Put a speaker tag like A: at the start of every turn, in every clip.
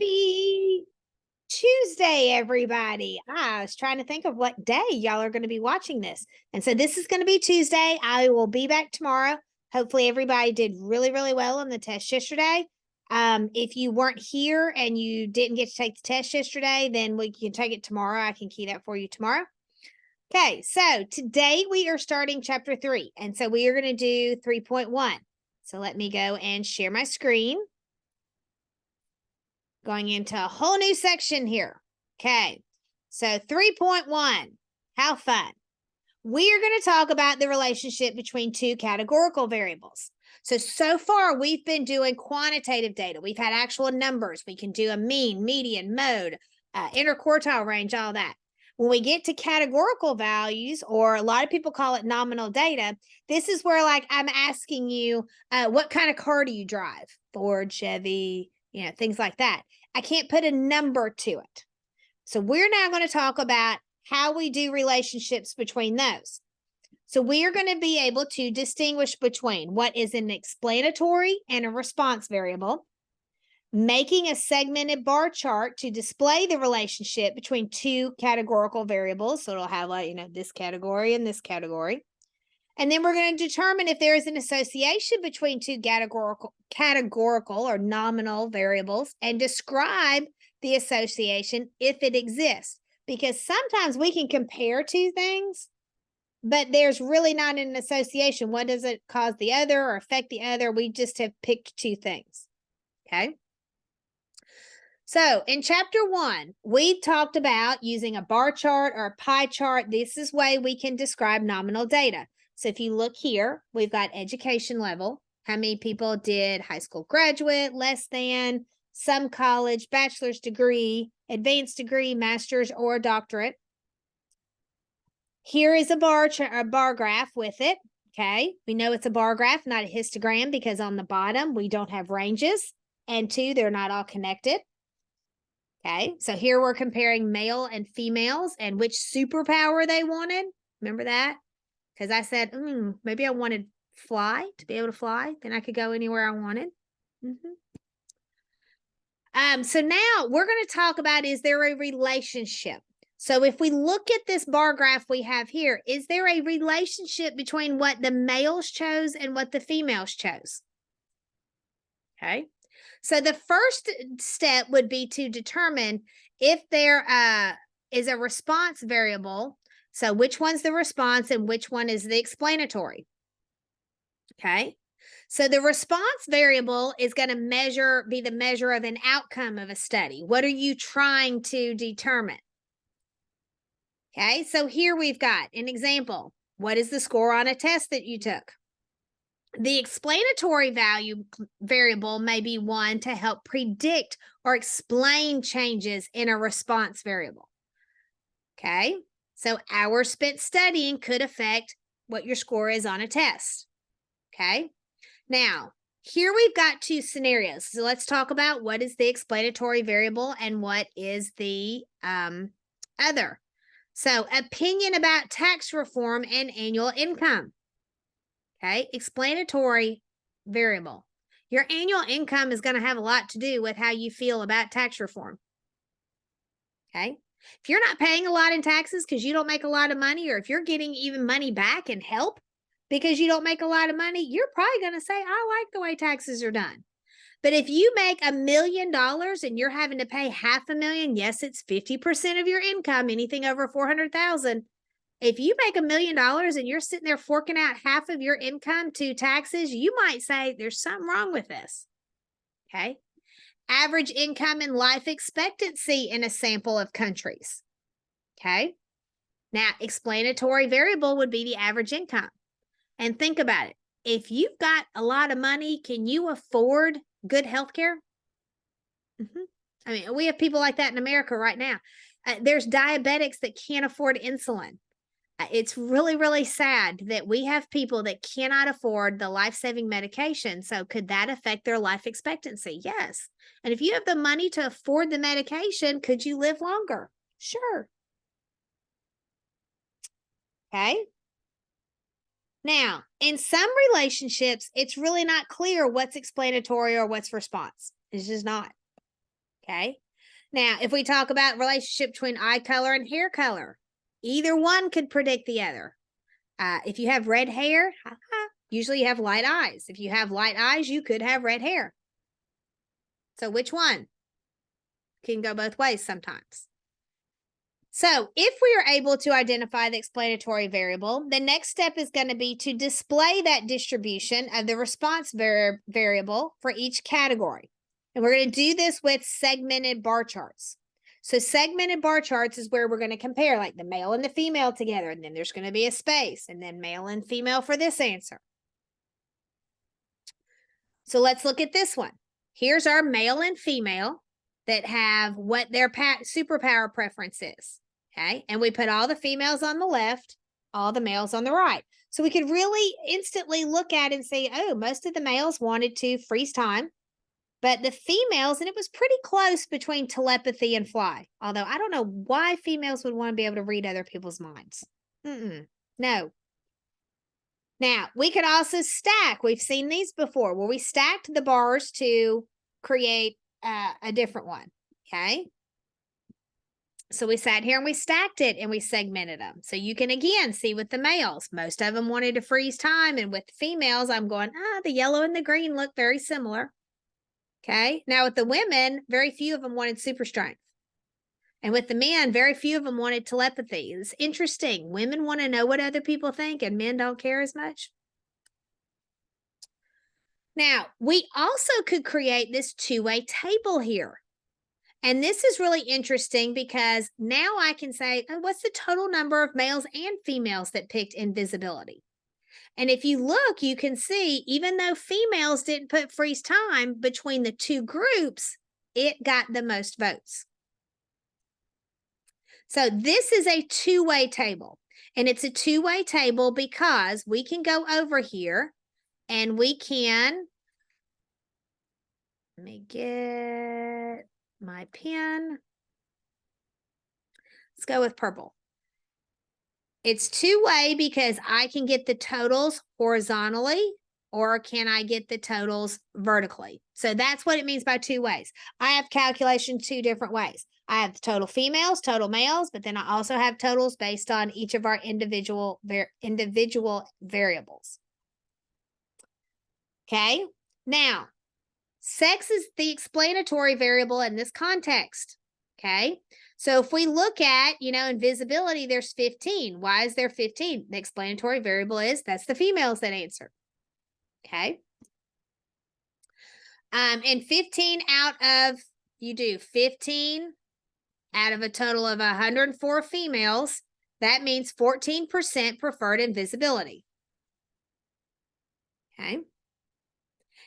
A: Happy Tuesday, everybody. I was trying to think of what day y'all are going to be watching this. And so this is going to be Tuesday. I will be back tomorrow. Hopefully everybody did really, really well on the test yesterday. If you weren't here and you didn't get to take the test yesterday, then we can take it tomorrow. I can key that for you tomorrow. Okay, so today we are starting chapter 3. And so we are going to do 3.1. So let me go and share my screen. Going into a whole new section here. Okay, so 3.1, how fun. We are going to talk about the relationship between two categorical variables. So far, we've been doing quantitative data. We've had actual numbers. We can do a mean, median, mode, interquartile range, all that. When we get to categorical values, or a lot of people call it nominal data, this is where, like, I'm asking you, what kind of car do you drive? Ford, Chevy, things like that. I can't put a number to it. So we're now going to talk about how we do relationships between those. So we are going to be able to distinguish between what is an explanatory and a response variable, making a segmented bar chart to display the relationship between two categorical variables. So it'll have, like, this category and this category. And then we're going to determine if there is an association between two categorical or nominal variables and describe the association if it exists. Because sometimes we can compare two things, but there's really not an association. One doesn't cause the other or affect the other. We just have picked two things. Okay. So in chapter 1, we talked about using a bar chart or a pie chart. This is way we can describe nominal data. So if you look here, we've got education level. How many people did high school graduate, less than, some college, bachelor's degree, advanced degree, master's, or doctorate. Here is a bar graph with it. Okay, we know it's a bar graph, not a histogram, because on the bottom, we don't have ranges. And 2, they're not all connected. Okay, so here we're comparing male and females and which superpower they wanted. Remember that? Because I said, maybe I wanted to be able to fly. Then I could go anywhere I wanted. So now we're going to talk about, is there a relationship? So if we look at this bar graph we have here, is there a relationship between what the males chose and what the females chose? Okay. So the first step would be to determine if there is a response variable. So which one's the response and which one is the explanatory? Okay. So the response variable is going to be the measure of an outcome of a study. What are you trying to determine? Okay. So here we've got an example. What is the score on a test that you took? The explanatory variable may be one to help predict or explain changes in a response variable. Okay, so hours spent studying could affect what your score is on a test. Okay, now here we've got two scenarios. So let's talk about what is the explanatory variable and what is the other. So opinion about tax reform and annual income. Okay, explanatory variable. Your annual income is going to have a lot to do with how you feel about tax reform. Okay, if you're not paying a lot in taxes because you don't make a lot of money, or if you're getting even money back and help because you don't make a lot of money, you're probably going to say, I like the way taxes are done. But if you make $1 million and you're having to pay $500,000, yes, it's 50% of your income, anything over 400,000. If you make $1 million and you're sitting there forking out half of your income to taxes, you might say there's something wrong with this. Okay. Average income and life expectancy in a sample of countries. Okay. Now, explanatory variable would be the average income. And think about it. If you've got a lot of money, can you afford good health care? I mean, we have people like that in America right now. There's diabetics that can't afford insulin. It's really, really sad that we have people that cannot afford the life-saving medication. So could that affect their life expectancy? Yes. And if you have the money to afford the medication, could you live longer? Sure. Okay. Now, in some relationships, it's really not clear what's explanatory or what's response. It's just not. Okay. Now, if we talk about relationship between eye color and hair color, either one could predict the other. If you have red hair, usually you have light eyes. If you have light eyes, you could have red hair. So which one? Can go both ways sometimes. So if we are able to identify the explanatory variable, the next step is going to be to display that distribution of the response variable for each category. And we're going to do this with segmented bar charts. So segmented bar charts is where we're going to compare like the male and the female together. And then there's going to be a space and then male and female for this answer. So let's look at this one. Here's our male and female that have what their superpower preference is. Okay. And we put all the females on the left, all the males on the right. So we could really instantly look at it and say, oh, most of the males wanted to freeze time, but the females, and it was pretty close between telepathy and fly. Although I don't know why females would want to be able to read other people's minds. No. Now, we could also stack. We've seen these before where we stacked the bars to create a different one. Okay. So we sat here and we stacked it and we segmented them. So you can again see with the males, most of them wanted to freeze time. And with the females, I'm going, the yellow and the green look very similar. Okay. Now with the women, very few of them wanted super strength. And with the men, very few of them wanted telepathy. It's interesting. Women want to know what other people think and men don't care as much. Now, we also could create this two-way table here. And this is really interesting because now I can say, what's the total number of males and females that picked invisibility? And if you look, you can see, even though females didn't put freeze time between the two groups, it got the most votes. So this is a two-way table. And it's a two-way table because we can go over here and we can, let me get my pen. Let's go with purple. It's two-way because I can get the totals horizontally or can I get the totals vertically? So that's what it means by two ways. I have calculation two different ways. I have the total females, total males, but then I also have totals based on each of our individual variables. Okay, now, sex is the explanatory variable in this context. Okay, so if we look at, invisibility, there's 15. Why is there 15? The explanatory variable is that's the females that answer. Okay. And 15 out of a total of 104 females, that means 14% preferred invisibility. Okay.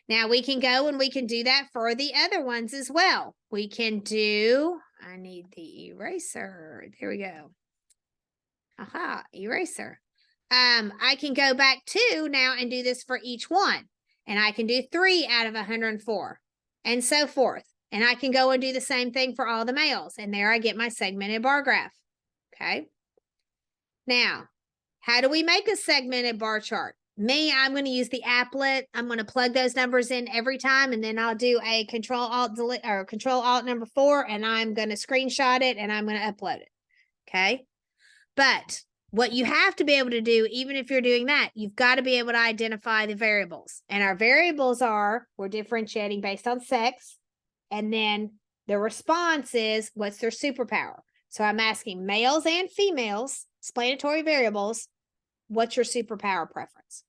A: Now we can go and we can do that for the other ones as well. We can do, I need the eraser. There we go. Eraser. I can go back to now and do this for each one. And I can do 3 out of 104 and so forth. And I can go and do the same thing for all the males. And there I get my segmented bar graph. Okay. Now, how do we make a segmented bar chart? I'm going to use the applet. I'm going to plug those numbers in every time, and then I'll do a Control-Alt number 4, and I'm going to screenshot it, and I'm going to upload it. Okay? But what you have to be able to do, even if you're doing that, you've got to be able to identify the variables. And our variables we're differentiating based on sex, and then the response is, what's their superpower? So I'm asking males and females, explanatory variables, what's your superpower preference?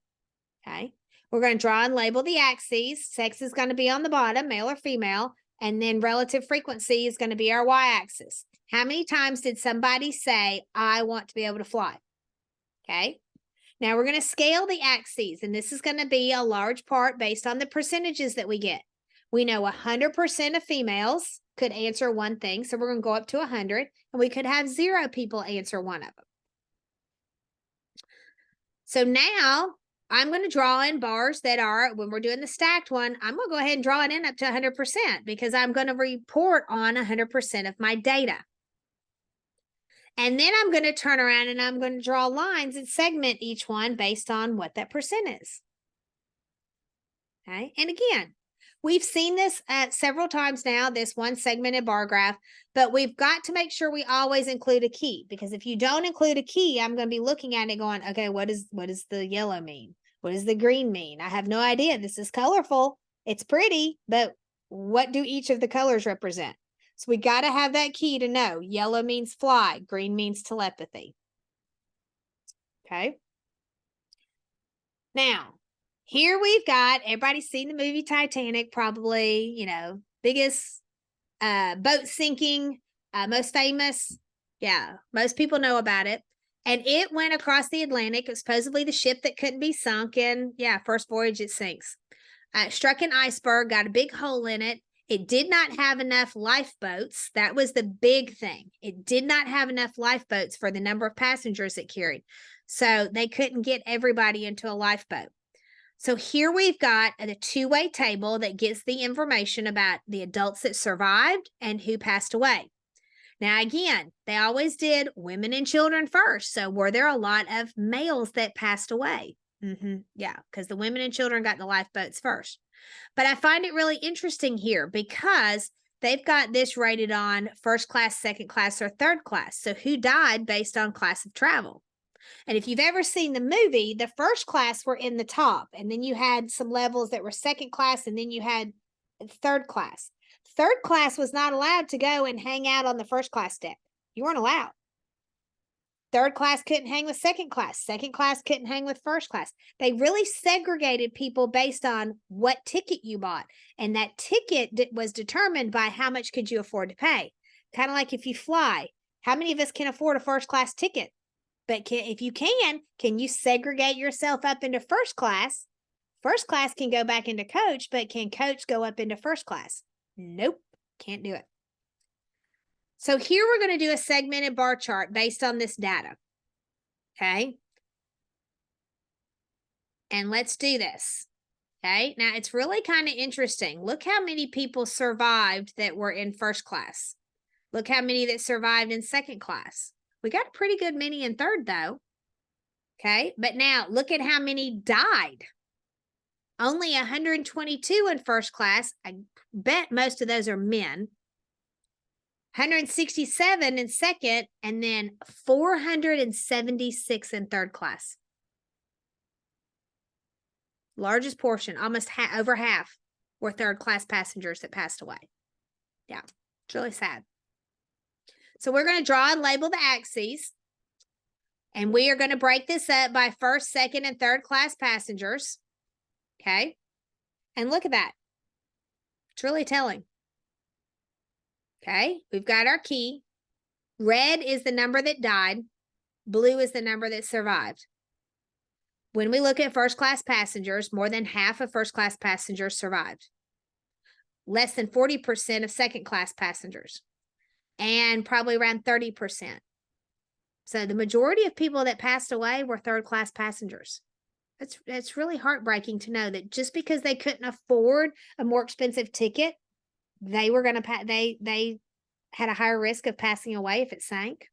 A: Okay. We're going to draw and label the axes. Sex is going to be on the bottom, male or female. And then relative frequency is going to be our y-axis. How many times did somebody say, I want to be able to fly? Okay. Now we're going to scale the axes. And this is going to be a large part based on the percentages that we get. We know 100% of females could answer one thing. So we're going to go up to 100. And we could have 0 people answer one of them. So now I'm going to draw in bars that are, when we're doing the stacked one, I'm going to go ahead and draw it in up to 100% because I'm going to report on 100% of my data. And then I'm going to turn around and I'm going to draw lines and segment each one based on what that percent is. Okay. And again, We've seen this several times now, this one segmented bar graph, but we've got to make sure we always include a key, because if you don't include a key, I'm going to be looking at it going, okay, what does the yellow mean? What does the green mean? I have no idea. This is colorful. It's pretty, but what do each of the colors represent? So we got to have that key to know. Yellow means fly. Green means telepathy. Okay. Now, here we've got, everybody's seen the movie Titanic, probably, biggest boat sinking, most famous. Yeah, most people know about it. And it went across the Atlantic. It was supposedly the ship that couldn't be sunk. And yeah, first voyage, it sinks. Struck an iceberg, got a big hole in it. It did not have enough lifeboats. That was the big thing. It did not have enough lifeboats for the number of passengers it carried. So they couldn't get everybody into a lifeboat. So here we've got a two-way table that gives the information about the adults that survived and who passed away. Now, again, they always did women and children first. So were there a lot of males that passed away? Yeah, because the women and children got the lifeboats first. But I find it really interesting here because they've got this rated on first class, second class, or third class. So who died based on class of travel? And if you've ever seen the movie, the first class were in the top, and then you had some levels that were second class, and then you had third class. Third class was not allowed to go and hang out on the first class deck. You weren't allowed. Third class couldn't hang with second class. Second class couldn't hang with first class. They really segregated people based on what ticket you bought. And that ticket was determined by how much could you afford to pay. Kind of like if you fly. How many of us can afford a first class ticket? But if you can you segregate yourself up into first class? First class can go back into coach, but can coach go up into first class? Nope, can't do it. So here we're going to do a segmented bar chart based on this data. Okay. And let's do this. Okay. Now it's really kind of interesting. Look how many people survived that were in first class. Look how many that survived in second class. We got a pretty good many in third though. Okay. But now look at how many died. Only 122 in first class. I bet most of those are men. 167 in second, and then 476 in third class. Largest portion, almost over half, were third class passengers that passed away. Yeah, it's really sad. So we're going to draw and label the axes. And we are going to break this up by first, second, and third class passengers. Okay. And look at that. It's really telling. Okay. We've got our key. Red is the number that died. Blue is the number that survived. When we look at first class passengers, more than half of first class passengers survived. Less than 40% of second class passengers. And probably around 30%. So the majority of people that passed away were third class passengers. That's really heartbreaking to know that just because they couldn't afford a more expensive ticket, they were going to they had a higher risk of passing away if it sank.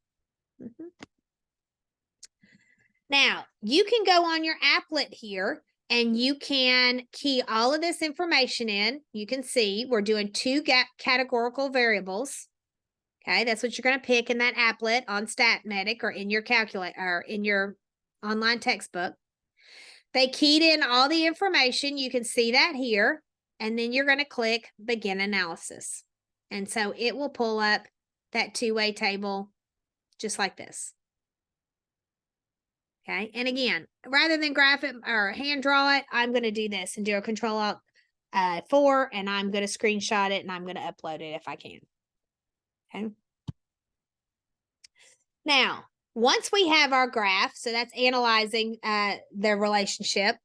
A: Now, you can go on your applet here and you can key all of this information in. You can see we're doing two categorical variables. Okay, that's what you're going to pick in that applet on StatMedic or in your calculator or in your online textbook. They keyed in all the information. You can see that here. And then you're going to click Begin Analysis. And so it will pull up that two-way table just like this. Okay, and again, rather than graph it or hand draw it, I'm going to do this and do a Control-Alt-4, and I'm going to screenshot it and I'm going to upload it if I can. Okay. Now, once we have our graph, so that's analyzing the relationship,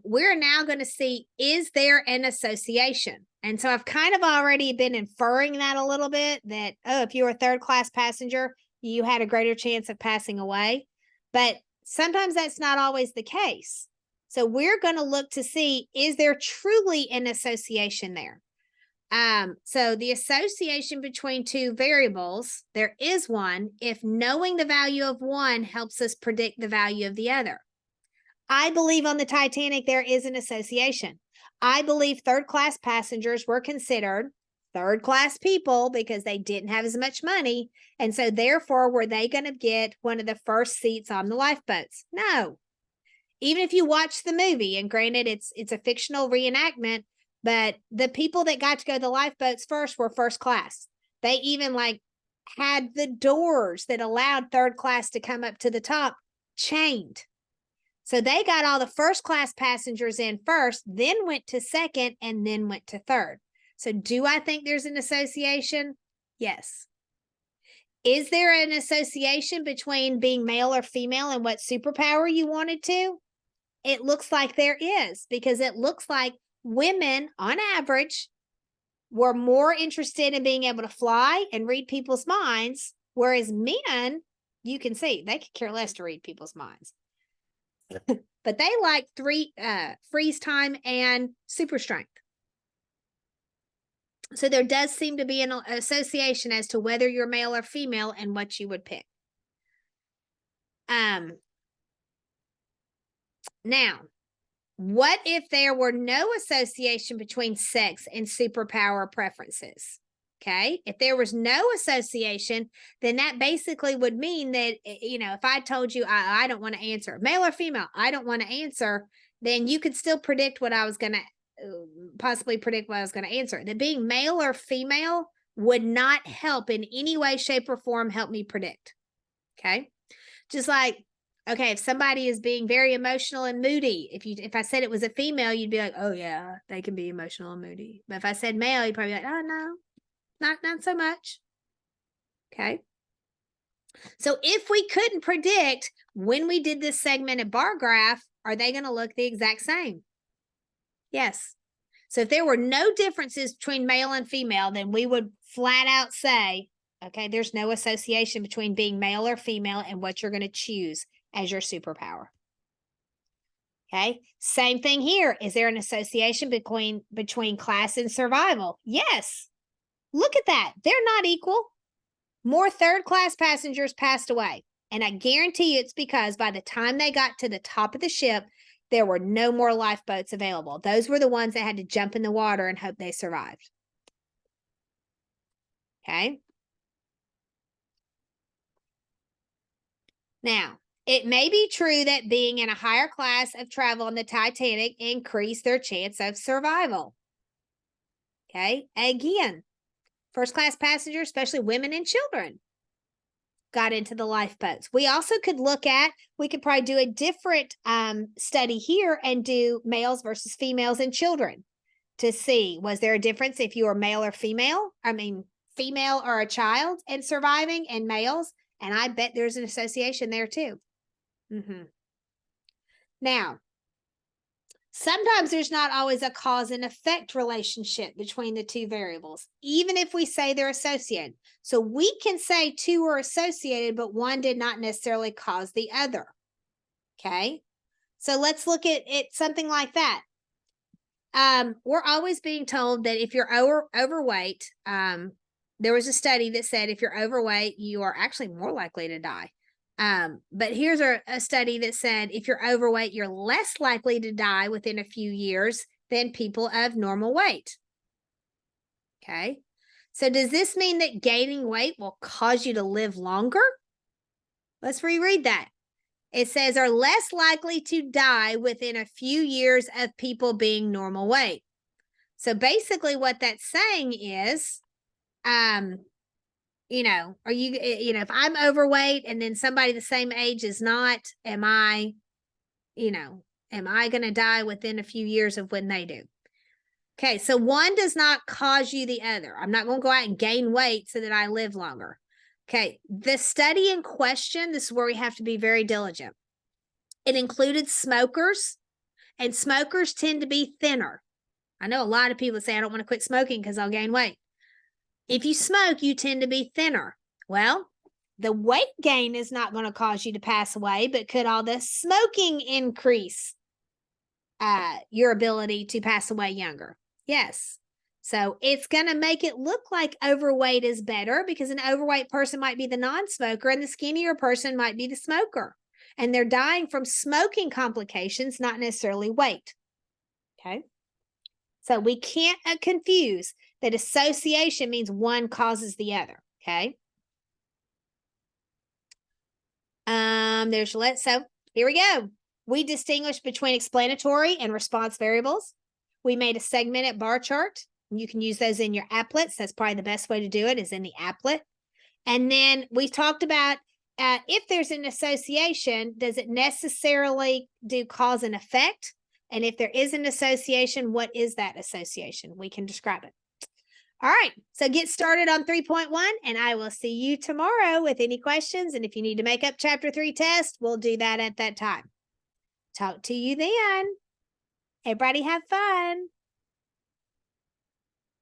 A: we're now going to see, is there an association? And so I've kind of already been inferring that a little bit that, oh, if you were a third class passenger, you had a greater chance of passing away. But sometimes that's not always the case. So we're going to look to see, is there truly an association there? So the association between two variables, there is one if knowing the value of one helps us predict the value of the other. I believe on the Titanic, there is an association. I believe third-class passengers were considered third-class people because they didn't have as much money. And so therefore, were they going to get one of the first seats on the lifeboats? No. Even if you watch the movie, and granted it's a fictional reenactment, but the people that got to go to the lifeboats first were first class. They even like had the doors that allowed third class to come up to the top chained. So they got all the first class passengers in first, then went to second, and then went to third. So do I think there's an association? Yes. Is there an association between being male or female and what superpower you wanted to? It looks like there is, because it looks like women, on average, were more interested in being able to fly and read people's minds, whereas men, you can see, they could care less to read people's minds. But they like freeze time and super strength. So there does seem to be an association as to whether you're male or female and what you would pick. Now, what if there were no association between sex and superpower preferences? Okay. If there was no association, then that basically would mean that, if I told you I don't want to answer, male or female, I don't want to answer, then you could still predict what I was going to possibly predict what I was going to answer. That being male or female would not help in any way, shape, or form help me predict. Okay. Just like, okay, if somebody is being very emotional and moody, if I said it was a female, you'd be like, oh yeah, they can be emotional and moody. But if I said male, you'd probably be like, oh no, not so much. Okay. So if we couldn't predict when we did this segmented bar graph, are they going to look the exact same? Yes. So if there were no differences between male and female, then we would flat out say, okay, there's no association between being male or female and what you're going to choose as your superpower. Okay. Same thing here. Is there an association between class and survival? Yes. Look at that. They're not equal. More third-class passengers passed away. And I guarantee you it's because by the time they got to the top of the ship, there were no more lifeboats available. Those were the ones that had to jump in the water and hope they survived. Okay. Now, it may be true that being in a higher class of travel on the Titanic increased their chance of survival. Okay. Again, first-class passengers, especially women and children, got into the lifeboats. We also could we could probably do a different study here and do males versus females and children to see, was there a difference if you were male or female? I mean, female or a child and surviving, and males. And I bet there's an association there too. Now, sometimes there's not always a cause and effect relationship between the two variables, even if we say they're associated. So we can say two are associated, but one did not necessarily cause the other. Okay. So let's look at something like that. We're always being told that if you're overweight, there was a study that said if you're overweight, you are actually more likely to die. But here's a study that said if you're overweight, you're less likely to die within a few years than people of normal weight. Okay. So does this mean that gaining weight will cause you to live longer? Let's reread that. It says are less likely to die within a few years of people being normal weight. So basically what that's saying is, if I'm overweight and then somebody the same age is not, am I going to die within a few years of when they do? Okay, so one does not cause you the other. I'm not going to go out and gain weight so that I live longer. Okay, the study in question, this is where we have to be very diligent. It included smokers, and smokers tend to be thinner. I know a lot of people say, I don't want to quit smoking because I'll gain weight. If you smoke, you tend to be thinner. Well, the weight gain is not going to cause you to pass away, but could all the smoking increase your ability to pass away younger? Yes. So it's going to make it look like overweight is better because an overweight person might be the non-smoker and the skinnier person might be the smoker. And they're dying from smoking complications, not necessarily weight. Okay. So we can't confuse that association means one causes the other, okay? So here we go. We distinguish between explanatory and response variables. We made a segmented bar chart. You can use those in your applets. That's probably the best way to do it is in the applet. And then we talked about if there's an association, does it necessarily do cause and effect? And if there is an association, what is that association? We can describe it. All right, so get started on 3.1, and I will see you tomorrow with any questions. And if you need to make up Chapter 3 test, we'll do that at that time. Talk to you then. Everybody have fun.